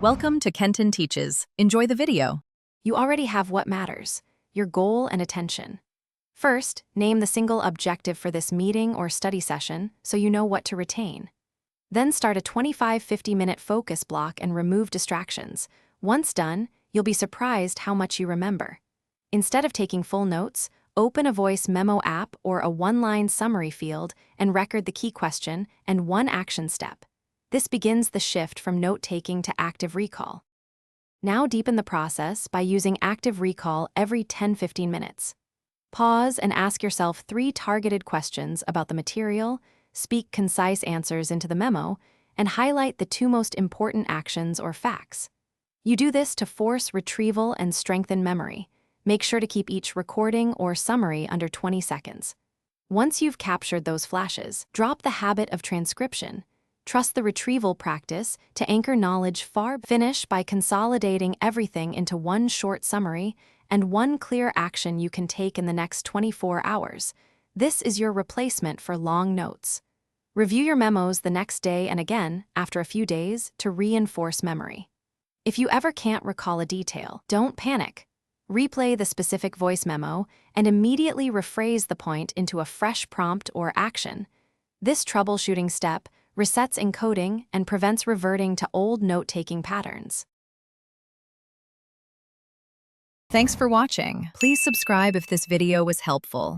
Welcome to Kenton Teaches. Enjoy the video. You already have what matters, your goal and attention. First, name the single objective for this meeting or study session so you know what to retain. Then start a 25-50-minute focus block and remove distractions. Once done, you'll be surprised how much you remember. Instead of taking full notes, open a voice memo app or a one-line summary field and record the key question and one action step. This begins the shift from note-taking to active recall. Now deepen the process by using active recall every 10-15 minutes. Pause and ask yourself 3 targeted questions about the material, speak concise answers into the memo, and highlight the 2 most important actions or facts. You do this to force retrieval and strengthen memory. Make sure to keep each recording or summary under 20 seconds. Once you've captured those flashes, drop the habit of transcription. Trust the retrieval practice to anchor knowledge far. Finish by consolidating everything into one short summary and one clear action you can take in the next 24 hours. This is your replacement for long notes. Review your memos the next day and again after a few days to reinforce memory. If you ever can't recall a detail, don't panic. Replay the specific voice memo and immediately rephrase the point into a fresh prompt or action. This troubleshooting step resets encoding and prevents reverting to old note-taking patterns. Thanks for watching. Please subscribe if this video was helpful.